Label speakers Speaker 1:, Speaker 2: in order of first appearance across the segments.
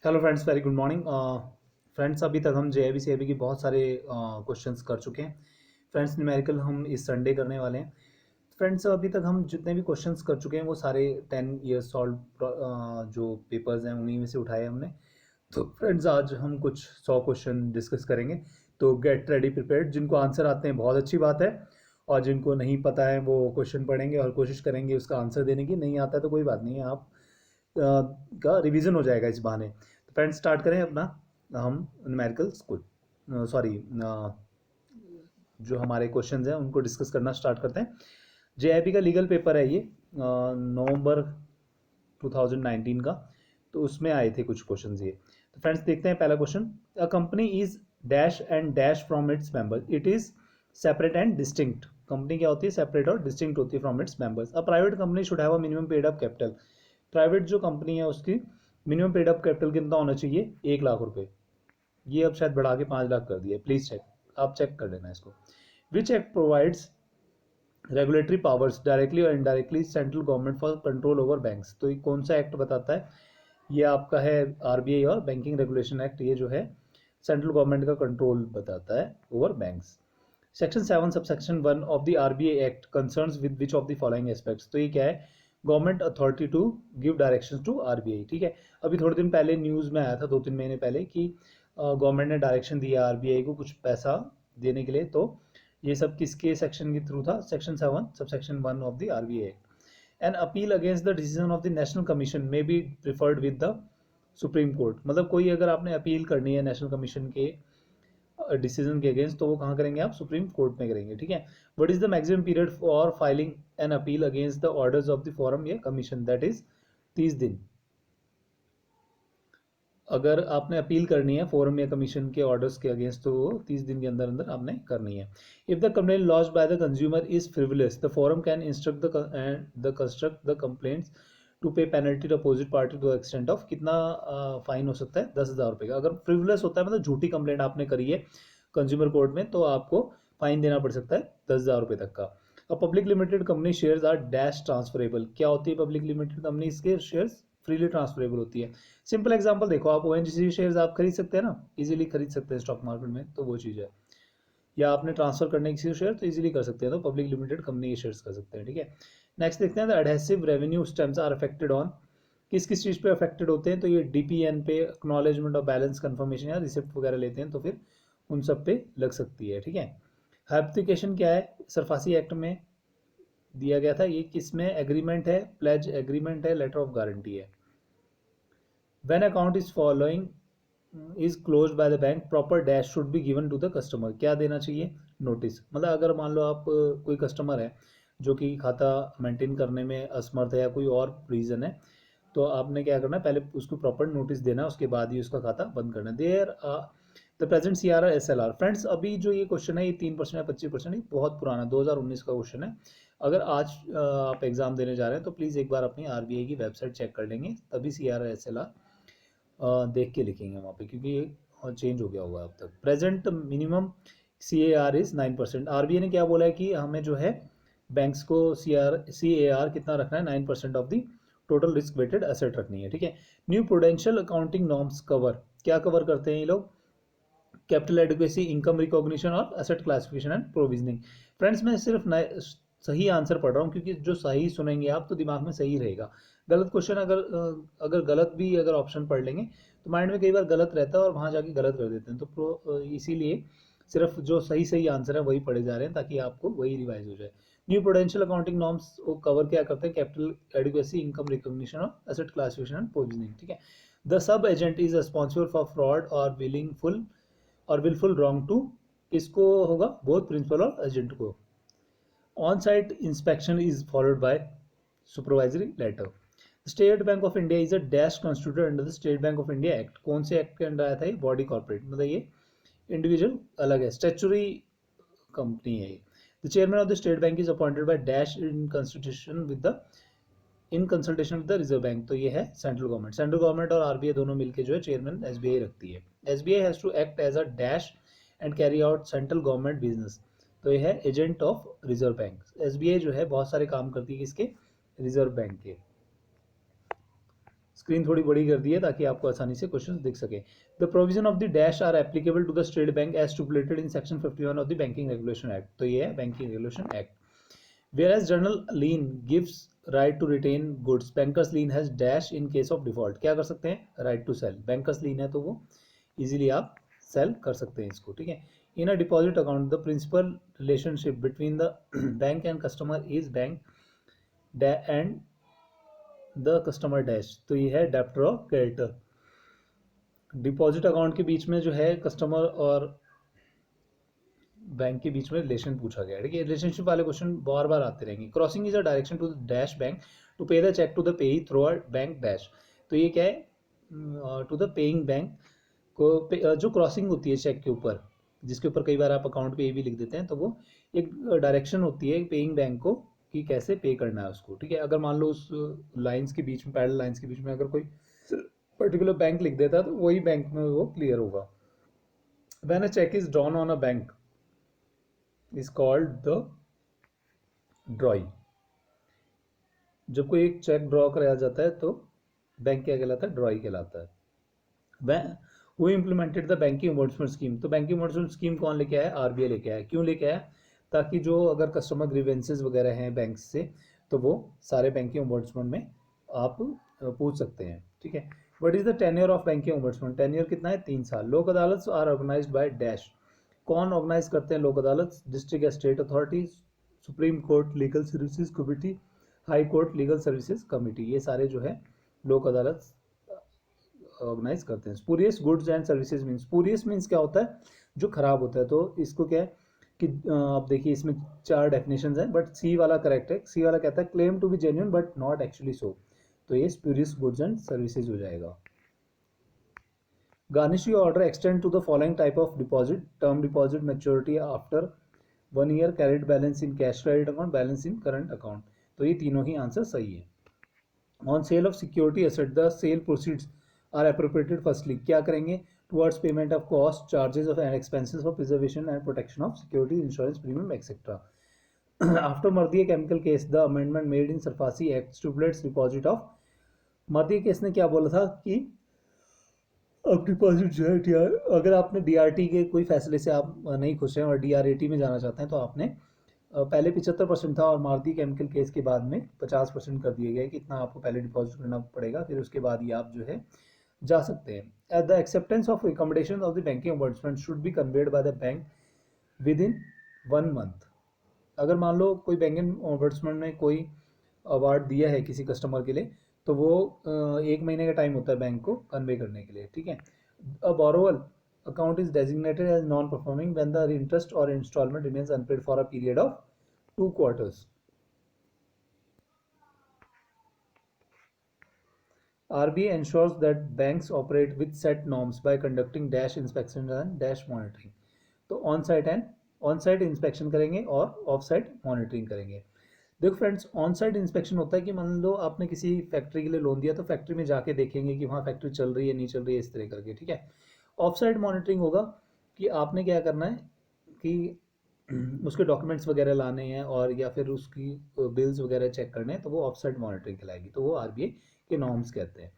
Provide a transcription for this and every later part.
Speaker 1: Hello friends, very good morning. Friends, अभी तक हम जेआईबी सीआईबी की बहुत सारे क्वेश्चंस कर चुके हैं। फ्रेंड्स, न्यूमेरिकल हम इस संडे करने वाले हैं। फ्रेंड्स, अभी तक हम जितने भी क्वेश्चंस कर चुके हैं वो सारे 10 ईयर सॉल्व जो पेपर्स हैं उन्हीं में से उठाए हमने। तो फ्रेंड्स, आज हम कुछ 100 क्वेश्चन डिस्कस करेंगे। तो गेट रेडी प्रिपेयर्ड। जिनको आंसर आते हैं बहुत अच्छी बात है, और जिनको नहीं पता है वो क्वेश्चन पढ़ेंगे और कोशिश करेंगे उसका आंसर देने की। नहीं आता है तो कोई बात नहीं है, आप का रिवीजन हो जाएगा इस बहाने। तो फ्रेंड्स, स्टार्ट करें अपना हम न्यूमेरिकल्स को, सॉरी, जो हमारे क्वेश्चंस हैं उनको डिस्कस करना स्टार्ट करते हैं। जेआईबी का लीगल पेपर है ये, नवंबर 2019 का। तो उसमें आए थे कुछ क्वेश्चंस ये। तो फ्रेंड्स, देखते हैं पहला question. A company is dash and dash from its members, it is separate and distinct. Company क्या होती है? सेपरेट और डिस्टिंक्ट होती है from its members. A private company should have a minimum paid up capital. Private जो company है उसकी minimum paid up capital कितना होना चाहिए? 1 लाख रुपए। ये अब शायद बढ़ा के 5 लाख कर दिया है। प्लीज चेक, आप चेक कर लेना इसको। Which act provides regulatory powers directly और indirectly central government for control over banks? तो ये कौन सा एक्ट बताता है? ये आपका है आरबीआई और बैंकिंग रेगुलेशन एक्ट। ये जो है सेंट्रल गवर्नमेंट का कंट्रोल बताता है over banks. Section 7 subsection 1 of the RBI Act concerns with which of the following aspects? तो ये क्या है? Government authority to give directions to RBI. ठीक है। अभी थोड़े दिन पहले न्यूज़ में आया था, 2-3 महीने पहले, कि गवर्नमेंट ने डायरेक्शन दिया आरबीआई को कुछ पैसा देने के लिए। तो ये सब किसके सेक्शन के थ्रू था? Section 7 subsection 1 of the RBI act. An appeal against the decision of the national commission may be preferred with the supreme court. मतलब कोई अगर आपने अपील करनी है नेशनल कमीशन के डिसीजन के अगेंस्ट, तो वो कहाँ करेंगे आप? सुप्रीम कोर्ट में करेंगे। ठीक है। What is the maximum period for filing an appeal against the orders of the forum या कमीशन? दैट इज 30 दिन। अगर आपने अपील करनी है फोरम या कमीशन के ऑर्डर्स के अगेंस्ट, तो वो 30 दिन के अंदर अंदर आपने करनी है। If the complaint launched by the consumer is frivolous, the forum can instruct the construct the complaints to pay penalty to opposite party to extent of. कितना फाइन हो सकता है? 10,000 रुपये का। अगर फ्रिवलेस होता है मतलब झूठी कंप्लेंट आपने करी है कंज्यूमर कोर्ट में, तो आपको फाइन देना पड़ सकता है 10,000 रुपये तक का। अब public limited company shares are dash transferable. क्या होती है पब्लिक लिमिटेड कंपनी? इसके शेयर्स फ्रीली ट्रांसफरेबल होती है। सिंपल एग्जांपल देखो, आप ओएनजीसी शेयर्स आप खरीद सकते हैं ना, इजीली खरीद सकते हैं स्टॉक मार्केट में, तो वो चीज़ है। या आपने ट्रांसफर करने किसी शेयर तो इजीली कर सकते हैं, तो पब्लिक लिमिटेड कंपनी के शेयर्स कर सकते हैं। ठीक है। नेक्स्ट देखते हैं, the adhesive revenue stamps are affected on. किस किस चीज़ पे अफेक्टेड होते हैं? तो ये डीपीएन पे, एक्नॉलेजमेंट ऑफ बैलेंस कंफर्मेशन या रिसिप्ट वगैरह लेते हैं, तो फिर उन सब पे लग सकती है। ठीक है। हैप्लिकेशन क्या है? सरफासी एक्ट में दिया गया था। ये किस में एग्रीमेंट है? प्लेज एग्रीमेंट है, लेटर ऑफ गारंटी है। When account is following is close by the bank, proper dash should be given to the customer. क्या देना चाहिए? नोटिस। मतलब अगर मान लो आप कोई कस्टमर है जो कि खाता मेंटेन करने में असमर्थ है या कोई और रीज़न है, तो आपने क्या करना है? पहले उसको प्रॉपर नोटिस देना, उसके बाद ही उसका खाता बंद करना है। There the present C R S L R. Friends, अभी जो ये क्वेश्चन है ये 3% या 25%, ये बहुत पुराना 2019 का क्वेश्चन है। अगर आज आप एग्जाम देने जा रहे हैं तो प्लीज़ एक बार अपनी आरबीआई की वेबसाइट चेक कर लेंगे, तभी C R S L R देख के लिखेंगे वहाँ पे, क्योंकि ये चेंज हो गया होगा अब तक। Present minimum C A R is 9%। R B I ने क्या बोला है कि हमें जो है बैंक्स को सी ए आर कितना रखना है? 9% of the total risk weighted asset रखनी है। ठीक है। New prudential accounting norms cover, क्या कवर करते हैं ये लोग? कैपिटल एडिक्वेसी, इनकम रिकॉग्निशन और asset classification and provisioning. Friends, मैं सिर्फ सही आंसर पढ़ रहा हूँ, क्योंकि जो सही सुनेंगे आप तो दिमाग में सही रहेगा। गलत क्वेश्चन अगर गलत भी अगर ऑप्शन पढ़ लेंगे तो माइंड में कई बार गलत रहता है और वहाँ जाके गलत कर देते हैं। तो इसीलिए सिर्फ जो सही सही आंसर है वही पढ़े जा रहे हैं, ताकि आपको वही रिवाइज हो जाए। न्यू प्रूडेंशियल अकाउंटिंग नॉर्म्स वो कवर क्या करते हैं? कैपिटल एडिक्वेसी, इनकम रिकॉग्निशन और एसेट क्लासिफिकेशन एंड प्रोविजनिंग। ठीक है। The sub agent is responsible for fraud और विलिंगफुल और विलफुल रॉन्ग टू, किसको होगा? बोथ प्रिंसिपल और एजेंट को। On site inspection is followed by supervisory letter. State Bank of India is a dash constituted under the State Bank of India Act. कौन से act के under आया था ये? बॉडी कॉर्पोरेट, मतलब ये इंडिविजुअल अलग है, स्टेचुरी कंपनी है ये। The chairman of the State Bank is appointed by dash in consultation with the Reserve Bank. तो ये है सेंट्रल गवर्नमेंट। सेंट्रल गवर्नमेंट और आरबीआई दोनों मिलकर जो है चेयरमैन एसबीआई रखती है। SBI has to act as a dash and carry out central government business. तो ये है agent of Reserve Bank. SBI जो है बहुत सारे काम करती है किसके? रिजर्व बैंक के। स्क्रीन थोड़ी बड़ी कर दी है ताकि आपको आसानी से क्वेश्चन दिख सके। The provision of the dash are applicable to the State Bank as stipulated in section 51 of the banking regulation Act. तो ये है Banking regulation Act. Whereas general lien gives right to retain goods, bankers lien has dash in case of default। क्या कर सकते हैं? right to sell। bankers lien है तो वो easily आप sell कर सकते हैं इसको, ठीक है। in a deposit account the principal relationship between the bank and customer is bank and the customer dash। तो ये है डेप्टर और क्रेडिटर। डिपॉजिट अकाउंट के बीच में जो है कस्टमर और बैंक के बीच में रिलेशन पूछा गया है, ठीक है। रिलेशनशिप वाले क्वेश्चन बार बार आते रहेंगे। Crossing is a direction to the dash bank to pay the cheque to the payee through a bank dash. तो ये क्या है? टू द पेइंग बैंक को जो क्रॉसिंग होती है चेक के ऊपर, जिसके ऊपर कई बार आप अकाउंट पे भी लिख देते हैं, तो वो एक डायरेक्शन होती है पेइंग बैंक को कि कैसे पे करना है उसको, ठीक है। अगर मान लो उस लाइंस के बीच में, पैरेलल लाइंस के बीच में अगर कोई पर्टिकुलर बैंक लिख देता है तो वही बैंक में वो क्लियर होगा। When a cheque is drawn on a bank is called the drawee. जब कोई एक चेक ड्रॉ कराया जाता है तो बैंक क्या कहलाता है? ड्रॉई कहलाता है। वो implemented the banking ombudsman scheme. तो बैंकिंग ओम्बुड्समैन स्कीम कौन लेके आया? आरबीआई लेके आया। क्यों लेके आया? ताकि जो अगर कस्टमर ग्रीवेंसेज वगैरह हैं बैंक से तो वो सारे बैंकिंग ओम्बुड्समैन में आप पूछ सकते हैं, ठीक है। What is the tenure of banking ombudsman? Tenure कितना है? 3 साल। लोक अदालत आर ऑर्गेनाइज्ड बाय डैश। कौन ऑर्गेनाइज करते हैं लोक अदालत? डिस्ट्रिक्ट या state authorities, supreme court legal services committee, high court legal services committee. ये सारे जो है लोक अदालत ऑर्गेनाइज करते हैं। Spurious goods and services means, spurious means क्या होता है? जो खराब होता है। तो इसको क्या है कि आप देखिए इसमें 4 डेफिनेशंस हैं, बट सी वाला करेक्ट है। सी वाला कहता है claim to be genuine but not actually so. तो ये स्पूरियस गुड्स एंड सर्विसेज हो जाएगा। Garnish your order extend to the following type of deposit: term deposit, maturity after 1 year, carried balance in cash credit account, balance in current account। तो ये तीनों ही answer सही है। On sale of security asset, the sale proceeds are appropriated firstly। क्या करेंगे? Towards payment of cost, charges of and expenses for preservation and protection of security, insurance premium, etc. After Mardiya chemical case, the amendment made in Sarfasi Act stipulates deposit of। Mardia case ने क्या बोला था कि अब deposit जो है D R, अगर आपने डीआरटी के कोई फैसले से आप नहीं खुश हैं और डीआरएटी में जाना चाहते हैं तो आपने पहले 75% था और मारुति केमिकल केस के बाद में 50% कर दिया गया कि इतना आपको पहले डिपॉजिट करना पड़ेगा, फिर उसके बाद ही आप जो है जा सकते हैं। At the acceptance of recommendation of the banking ombudsman should be conveyed bye the bank with in 1 month. अगर मान लो कोई बैंकिंग ओम्बुड्समैन ने कोई अवार्ड दिया है किसी कस्टमर के लिए तो वो 1 महीने का टाइम होता है बैंक को कन्वे करने के लिए, ठीक है। A borrower account is designated as non performing when the interest और instalment remains unpaid for a period of 2 quarters। RBI ensures that banks operate with set norms by conducting dash inspections and dash monitoring। तो on site inspection करेंगे और of site monitoring करेंगे। देखो friends, on site inspection होता है कि मान लो आपने किसी फैक्ट्री के लिए लोन दिया तो फैक्ट्री में जाके देखेंगे कि वहाँ फैक्ट्री चल रही है नहीं चल रही है, इस तरह करके, ठीक है। ऑफ साइट मॉनिटरिंग होगा कि आपने क्या करना है कि उसके डॉक्यूमेंट्स वगैरह लाने हैं और या फिर उसकी बिल्स वगैरह चेक करने हैं, तो वो ऑफ साइट मॉनिटरिंग कहलाएगी। तो वो आरबीआई के नॉर्म्स कहते हैं।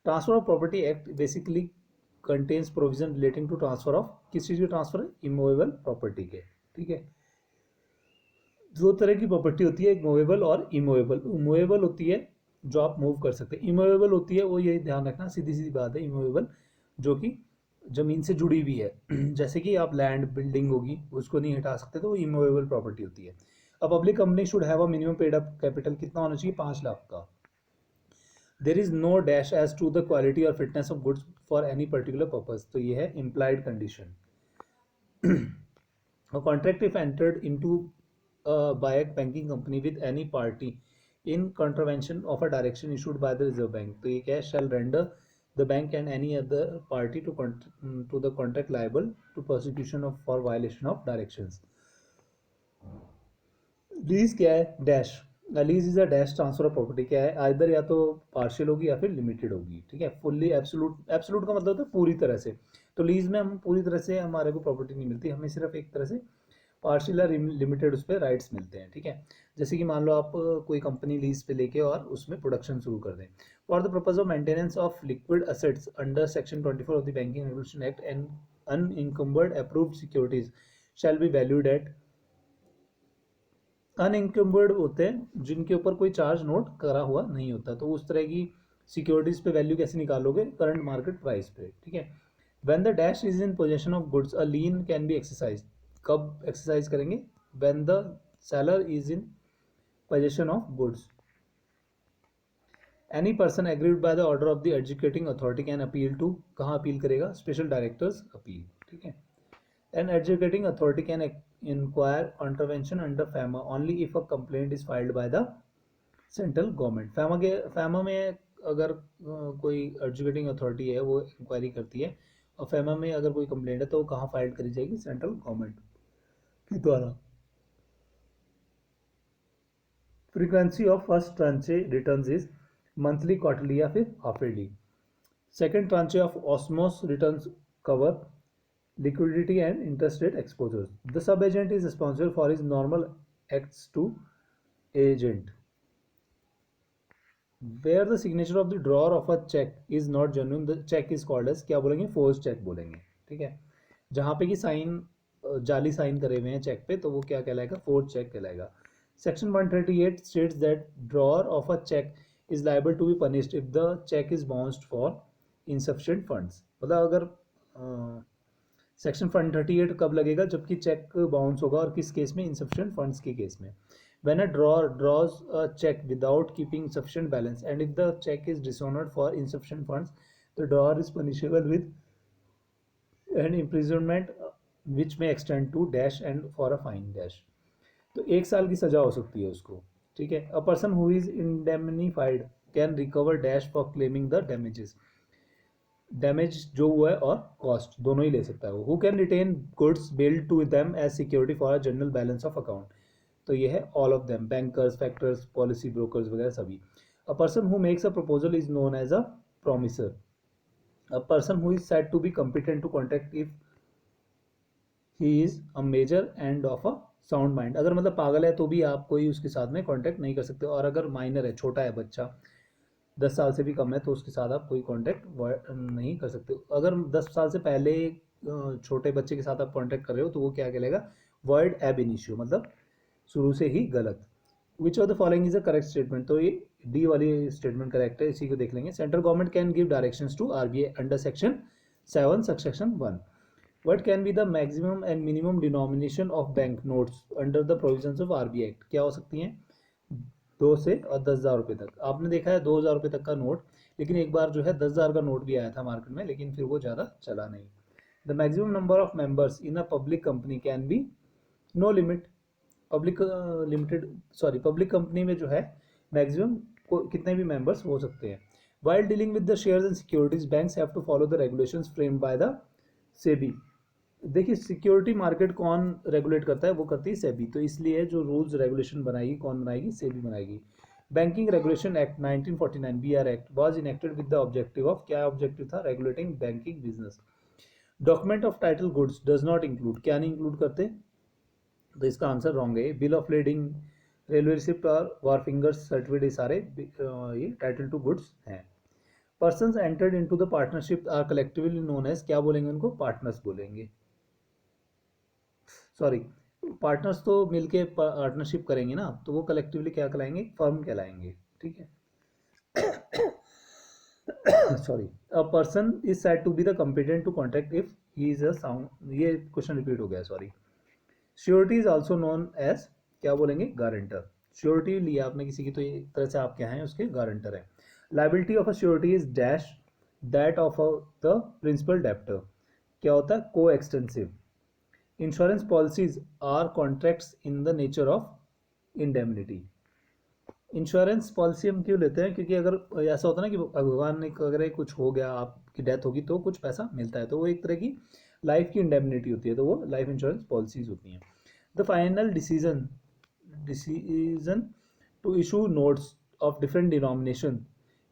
Speaker 1: Transfer of Property Act basically contains provision relating to transfer of, किस चीज़ के ट्रांसफर है? इमूवेबल प्रॉपर्टी के, ठीक है। 2 तरह की प्रॉपर्टी होती है, एक मूवेबल और इमूवेबल। मूवेबल होती है जो आप मूव कर सकते हैं, इमूवेबल होती है वो, ये ध्यान रखना, सीधी सीधी बात है, इमूवेबल जो कि ज़मीन से जुड़ी हुई है जैसे कि आप लैंड बिल्डिंग होगी उसको नहीं हटा सकते, तो वो इमूवेबल प्रॉपर्टी होती है। अब public company should have a minimum paid up capital कितना होना चाहिए? 5 लाख का। There is no dash as to the quality और fitness of goods for any particular purpose. तो ये है implied condition. A contract if entered into by a banking company with any party in contravention of a direction issued by the Reserve Bank। तो ये क्या है? Shall render the bank and any other party to the contract liable to prosecution of for violation of directions। Lease क्या है? Dash. Lease is a dash transfer of property. क्या है? Either या तो पार्शियल होगी या फिर लिमिटेड होगी, ठीक है। फुल्ली एब्सोल्यूट, एब्सोल्यूट का मतलब होता है पूरी तरह से। तो लीज में हम पूरी तरह से हमारे को प्रॉपर्टी नहीं मिलती, हमें सिर्फ एक तरह से पार्शियल या लिमिटेड उस पर राइट्स मिलते हैं, ठीक है। जैसे कि मान लो आप कोई कंपनी लीज पे लेके और उसमें प्रोडक्शन शुरू कर दें। For the purpose of maintenance of liquid assets under section 24 of the banking regulation act and unencumbered approved securities shall be valued at. Unencumbered होते हैं जिनके ऊपर कोई चार्ज नोट करा हुआ नहीं होता, तो उस तरह की सिक्योरिटीज पे वैल्यू कैसे निकालोगे, करंट मार्केट प्राइस पे, ठीक है। When the dash is in possession of goods a lien can be exercise. कब एक्सरसाइज करेंगे, when the seller is in possession of goods. Any person agreed by the order of the adjudicating authority can appeal to, कहाँ appeal करेगा, special directors appeal, ठीक है। An adjudicating authority can inquire intervention under FEMA only if a complaint is filed by the central government. FEMA में अगर कोई adjudicating authority है वो inquiry करती है, और FEMA में अगर कोई कंप्लेंट है तो वो कहाँ फाइल करी जाएगी, सेंट्रल गवर्नमेंट के द्वारा। Frequency of first tranche returns is monthly, quarterly या फिर half yearly. Second tranche of OSMOS returns cover liquidity and interest rate exposures. The sub-agent is responsible for his normal acts to agent. Where the signature of the drawer of a check is not genuine, the check is called as, क्या बोलेंगे, force check बोलेंगे, ठीक है। जहाँ पे कि sign जाली sign करे हुए हैं चेक पे, तो वो क्या कहलाएगा, फोर्स चेक कहलाएगा। Section 138 states that drawer of a check is liable to be punished if the check is bounced for insufficient funds। मतलब अगर सेक्शन 138 कब लगेगा, जबकि चेक बाउंस होगा, और किस केस में, इनसफिशिएंट फंड्स के केस में। When a drawer draws a cheque without keeping sufficient balance and if the cheque is dishonoured for insufficient funds, the drawer is punishable with an imprisonment which may extend to dash and for a fine dash. तो 1 साल की सजा हो सकती है उसको, ठीक है। अ person who is indemnified can recover dash for claiming the damages. Damage जो हुआ है और कॉस्ट दोनों ही ले सकता है वो। Who can retain goods bailed to them as security for a general balance of account, तो ये है all of them, bankers, factors, policy brokers वगैरह सभी। A person who makes a proposal is known as a promisor. A person who is said to be competent to contract if he is a major and of a sound mind. अगर मतलब पागल है तो भी आप कोई उसके साथ में कॉन्टैक्ट नहीं कर सकते, और अगर माइनर है, छोटा है बच्चा, 10 साल से भी कम है, तो उसके साथ आप कोई कॉन्टैक्ट नहीं कर सकते। अगर 10 साल से पहले छोटे बच्चे के साथ आप कॉन्टैक्ट कर रहे हो तो वो क्या कहलाएगा, वर्ड एब इनिशियो, मतलब शुरू से ही गलत। विच of the following is a correct statement, तो ये डी वाली स्टेटमेंट करेक्ट है, इसी को देख लेंगे। Central government can give directions to RBI under section 7 subsection 1। What can be the maximum and minimum denomination of bank notes under the provisions of RBI Act? क्या हो सकती हैं, 2 से और 10,000 रुपये तक। आपने देखा है 2,000 रुपये तक का नोट, लेकिन एक बार जो है 10,000 का नोट भी आया था मार्केट में, लेकिन फिर वो ज़्यादा चला नहीं। The maximum number of members in a public company can be no limit. Public limited sorry public company में जो है मैक्सिमम कितने भी मेंबर्स हो सकते हैं। While dealing with the shares and securities banks have to follow the regulations framed by the SEBI. देखिए security market कौन रेगुलेट करता है, वो करती है सेबी, तो इसलिए जो रूल्स रेगुलेशन बनाएगी कौन बनाएगी, सेबी बनाएगी। Banking regulation act 1949 BR act was enacted with the objective of, क्या ऑब्जेक्टिव था, regulating banking business. Document of title goods does not include, क्या नहीं इंक्लूड करते, तो इसका आंसर रॉन्ग है। Bill of lading, railway receipt और वार फिंगर्स सर्टिफिकेट, सारे ये टाइटल टू गुड्स हैं। Persons entered into the partnership are collectively known as, क्या बोलेंगे उनको, पार्टनर्स बोलेंगे। सॉरी, पार्टनर्स तो मिलके पार्टनरशिप करेंगे ना, तो वो कलेक्टिवली क्या कहलाएंगे, फर्म कहलाएंगे, ठीक है। Sorry, a person is said to be the competent to contract if he is a sound, ये क्वेश्चन रिपीट हो गया, sorry. Surety is also known as, क्या बोलेंगे, गारंटर। श्योरिटी लिया आपने किसी की, तो एक तरह से आप क्या हैं, उसके गारंटर हैं। Liability of a surety is dash that of the principal debtor, क्या होता है, coextensive. Insurance policies are contracts in the nature of indemnity. Insurance policy हम क्यों लेते हैं, क्योंकि अगर ऐसा होता है ना कि भगवान ने अगर कुछ हो गया, आपकी डेथ होगी तो कुछ पैसा मिलता है, तो वो एक तरह की लाइफ की इंडेमनिटी होती है, तो वो लाइफ इंश्योरेंस पॉलिसीज होती हैं। The final decision to issue notes of different denomination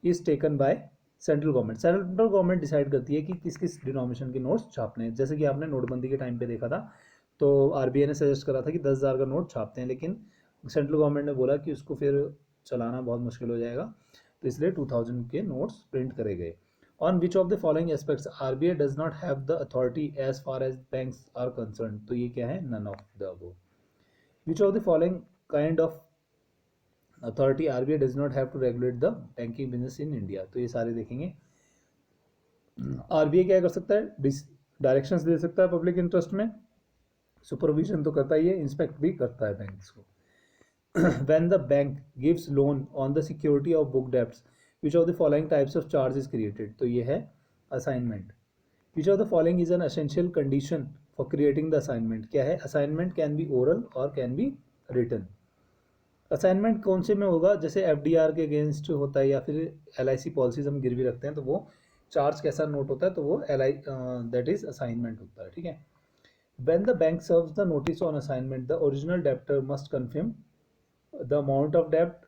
Speaker 1: is taken by central government. Central government decide करती है कि किस किस डिनोमिनेशन के नोट्स छापने हैं। जैसे कि आपने नोटबंदी के टाइम पे देखा था, तो आरबीआई ने सजेस्ट करा था कि 10,000 का नोट छापते हैं, लेकिन सेंट्रल गवर्नमेंट ने बोला कि उसको फिर चलाना बहुत मुश्किल हो जाएगा, तो इसलिए 2000 के नोट्स प्रिंट करे गए. On which of the following aspects RBI does not have the authority as far as banks are concern. तो ये क्या है, none of the above. Which of the following kind of authority RBI does not have to regulate the banking business in India. तो ये सारे देखेंगे. RBI क्या कर सकता है, डायरेक्शंस दे सकता है पब्लिक इंटरेस्ट में, सुपरविजन तो करता ही है, इंस्पेक्ट भी करता है बैंक्स को. When the bank gives loan on the security of book debts, which of the following types of charge is created. तो ये है assignment. Which of the following is an essential condition for creating the assignment. क्या है, assignment can be oral or can be written. Assignment कौन से में होगा, जैसे एफडीआर के अगेंस्ट होता है या फिर एलआईसी पॉलिसीज हम गिरवी रखते हैं, तो वो चार्ज कैसा नोट होता है, तो वो एलआई दैट इज असाइनमेंट होता है. ठीक है. When the bank serves the notice on assignment, the original debtor must confirm the amount of debt,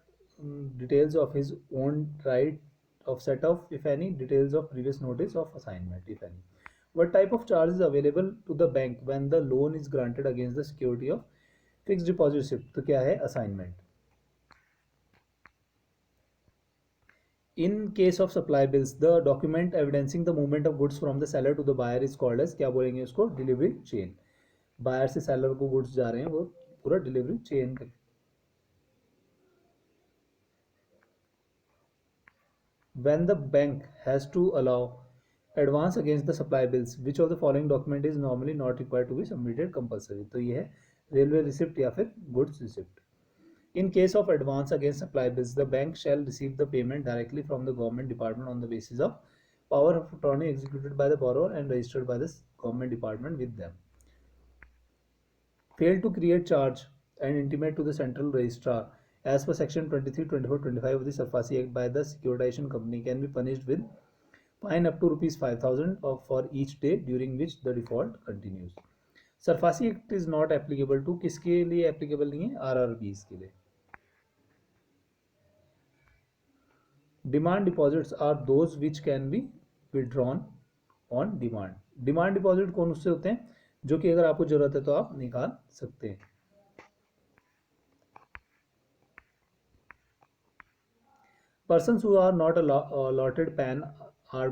Speaker 1: details of his own right of set off, if any, details of previous notice of assignment, if any. What type of charge is available to the bank when the loan is granted against the security of fixed deposit receipt. तो क्या है, assignment. In case of supply bills, the document evidencing the movement of goods from the seller to the buyer is called as, क्या बोलेंगे उसको, delivery chain. Buyer से seller को goods जा रहे हैं, वो पूरा delivery chain. When the bank has to allow advance against the supply bills, which of the following document is normally not required to be submitted compulsory. तो ये है रेलवे रिसिप्ट या फिर goods receipt. In case of advance against supply bills, the bank shall receive the payment directly from the government department on the basis of power of attorney executed by the borrower and registered by the government department with them. Fail to create charge and intimate to the central registrar as per section 23, 24, 25 of the SARFAESI Act by the securitization company can be punished with fine up to rupees 5,000 for each day during which the default continues. SARFAESI Act is not applicable to, किसके लिए applicable नहीं है, RRBs के लिए. Demand deposits are those which can be withdrawn on demand. Demand deposit कौन उससे होते हैं, जो कि अगर आपको जरूरत है तो आप निकाल सकते हैं. Persons who are not allotted PAN are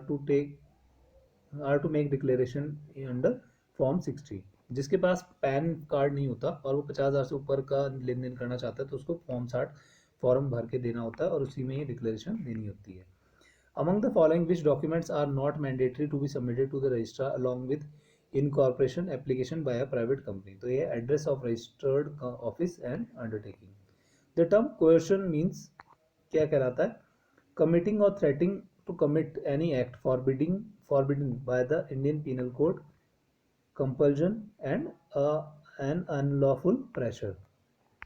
Speaker 1: to make declaration under Form 60. जिसके पास पैन कार्ड नहीं होता और वो 50,000 से ऊपर का लेन देन करना चाहता है, तो उसको फॉर्म 60 फॉर्म भर के देना होता है और उसी में ही डिक्लेरेशन देनी होती है. Among the following which documents are not mandatory to be submitted to the registrar along with incorporation application by a private company. तो ये address of registered office and undertaking. The term coercion means क्या कहलाता है, committing or threatening to commit any act forbidden by the Indian Penal Code, compulsion and an unlawful pressure.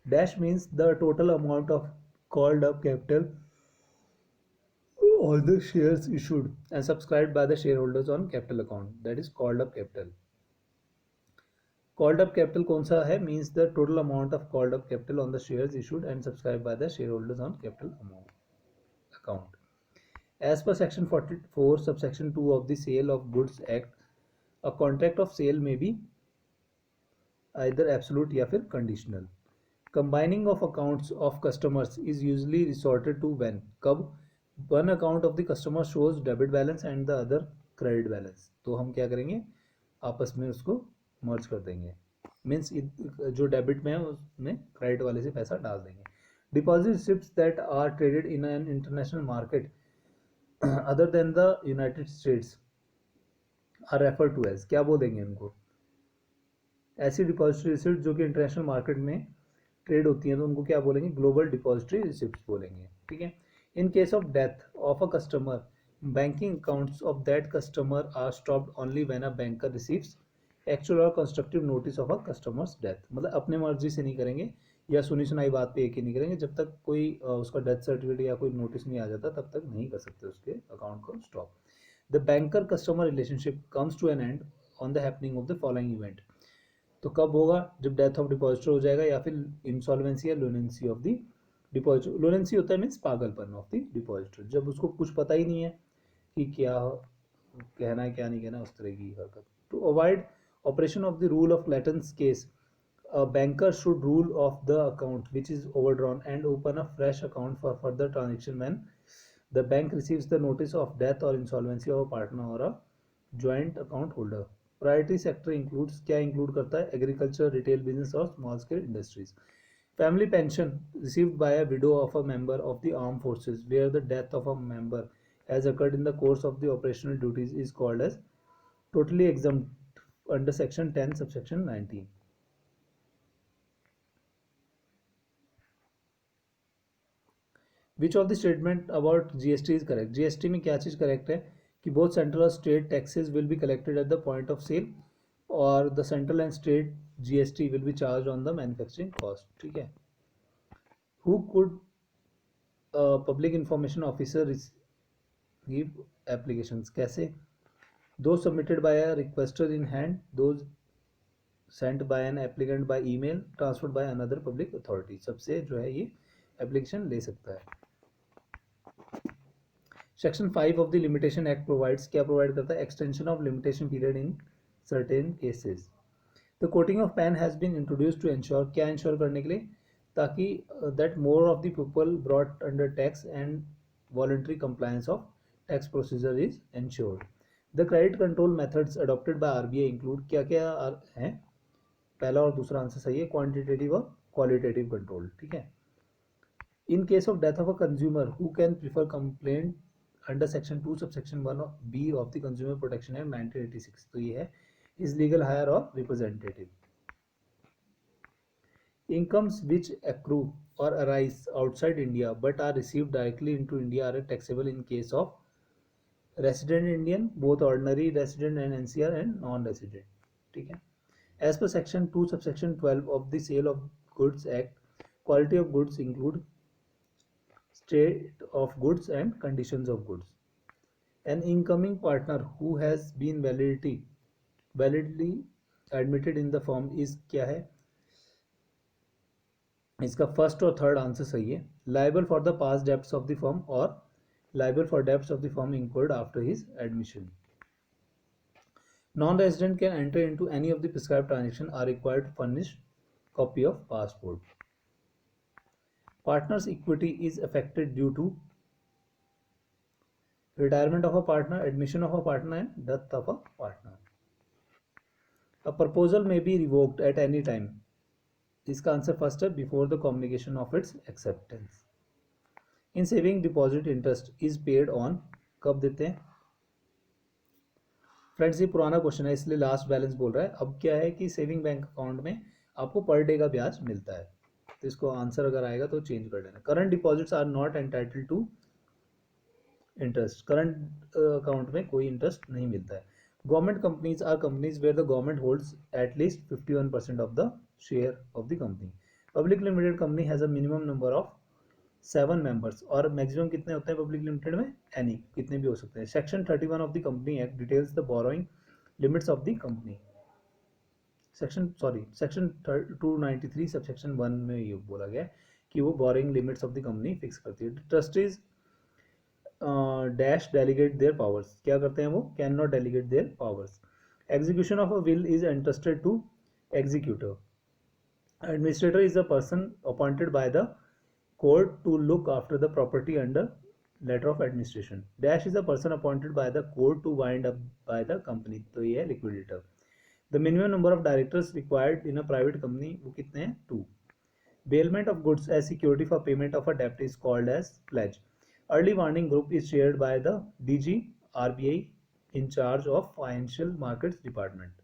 Speaker 1: Dash means the total amount of called up capital all the shares issued and subscribed by the shareholders on capital account, that is called up capital. Called up capital कौन सा है, means the total amount of called up capital on the shares issued and subscribed by the shareholders on capital account. As per section 44 subsection 2 of the Sale of Goods Act, a contract of sale may be either absolute या फिर conditional. Combining of accounts of customers is usually resorted to when, कब, one account of the customer shows debit balance and the other credit balance. तो हम क्या करेंगे, आपस में उसको मर्ज कर देंगे, मीन्स जो डेबिट में है उसमें क्रेडिट वाले से पैसा डाल देंगे. Deposit receipts that are traded in an international market other than the United States are refer to as, क्या बोलेंगे उनको, ऐसी डिपॉजिटरी रिसिप्ट जो कि इंटरनेशनल मार्केट में ट्रेड होती हैं तो उनको क्या बोलेंगे, ग्लोबल डिपॉजिटरी रिसिप्ट्स बोलेंगे. ठीक है. In case of death of a customer, banking accounts of that customer are stopped only when a banker receives actual or constructive notice of a customer's death. मतलब अपने मर्जी से नहीं करेंगे या सुनी सुनाई बात पे एक ही नहीं करेंगे, जब तक कोई उसका डेथ सर्टिफिकेट या कोई नोटिस नहीं आ जाता तब तक नहीं कर सकते उसके अकाउंट को stop. The banker customer relationship comes to an end on the happening of the following event. तो कब होगा, जब डेथ ऑफ डिपॉजिटर हो जाएगा या फिर इंसॉल्वेंसी या लुनेंसी ऑफ द डिपॉजिटर. लुनेंसी होता है मीन्स पागलपन ऑफ द डिपॉजिटर, जब उसको कुछ पता ही नहीं है कि क्या कहना है क्या नहीं कहना, उस तरह की हरकत. To avoid Operation of the rule of latence case. A banker should rule off the account which is overdrawn and open a fresh account for further transaction when the bank receives the notice of death or insolvency of a partner or a joint account holder. Priority sector includes, क्या include करता है, agriculture, retail business और small scale industries. Family pension received by a widow of a member of the armed forces where the death of a member has occurred in the course of the operational duties is called as totally exempt under section 10 subsection 19. Which of the statement about GST is correct? GST में क्या चीज़ correct है कि both central और state taxes will be collected at the point of sale और the central and state GST will be charged on the manufacturing cost. ठीक है. Who could public information officer receive applications? कैसे? Those submitted by a requester in hand, those sent by an applicant by email, transferred by another public authority. सबसे जो है ये application ले सकता है. Section 5 of the Limitation Act provides, क्या provide करता है? Extension of limitation period in certain cases. The quoting of PAN has been introduced to ensure, क्या ensure करने के लिए? ताकि that more of the people brought under tax and voluntary compliance of tax procedure is ensured. The credit control methods adopted by RBI include, क्या क्या हैं? पहला और दूसरा आंसर सही है, क्वांटिटेटिव और क्वालिटेटिव कंट्रोल. ठीक है. In case of death of a consumer, who can prefer complaint under section 2 subsection 1 of B of the Consumer Protection Act 1986. तो ये है his legal hire or representative. Incomes which accrue or arise outside India but are received directly into India are taxable in case of resident Indian, both ordinary resident and NCR and non-resident. ठीक है. As per section 2 subsection 12 of the Sale of Goods Act, quality of goods include state of goods and conditions of goods. An incoming partner who has been validly admitted in the firm is, क्या है? इसका first और third answer सही है. Liable for the past debts of the firm or liable for debts of the firm incurred after his admission. Non-resident can enter into any of the prescribed transactions are required to furnish copy of passport. Partner's equity is affected due to retirement of a partner, admission of a partner and death of a partner. A proposal may be revoked at any time. इसका answer first है, before the communication of its acceptance. In saving deposit interest is paid on, कब देते हैं? Friends ये पुराना question है इसलिए last balance बोल रहा है. अब क्या है कि सेविंग बैंक अकाउंट में आपको पर डे का ब्याज मिलता है, तो इसको आंसर अगर आएगा तो चेंज कर देना. Current deposits are not entitled to interest. Current account में कोई इंटरेस्ट नहीं मिलता है. Government companies are companies where the government holds at least 51% of the share of the company. Public limited company has a minimum number of 7 members और maximum कितने होते हैं public limited में? एनी, कितने भी हो सकते हैं. Section 31 of the company act details the borrowing limits of the company. Section 293 subsection 1 में ये बोला गया कि वो borrowing limits of the company fix करती है. Trustees dash delegate their powers, क्या करते हैं वो? Can not delegate their powers. Execution of a will is entrusted to executor. Administrator is a person appointed by the court to look after the property under letter of administration. Dash is a person appointed by the court to wind up by the company. तो ये है liquidator. The minimum number of directors required in a private company वो कितने हैं? 2. Bailment of goods as security for payment of a debt is called as pledge. Early warning group is chaired by the DG RBI in charge of Financial Markets Department.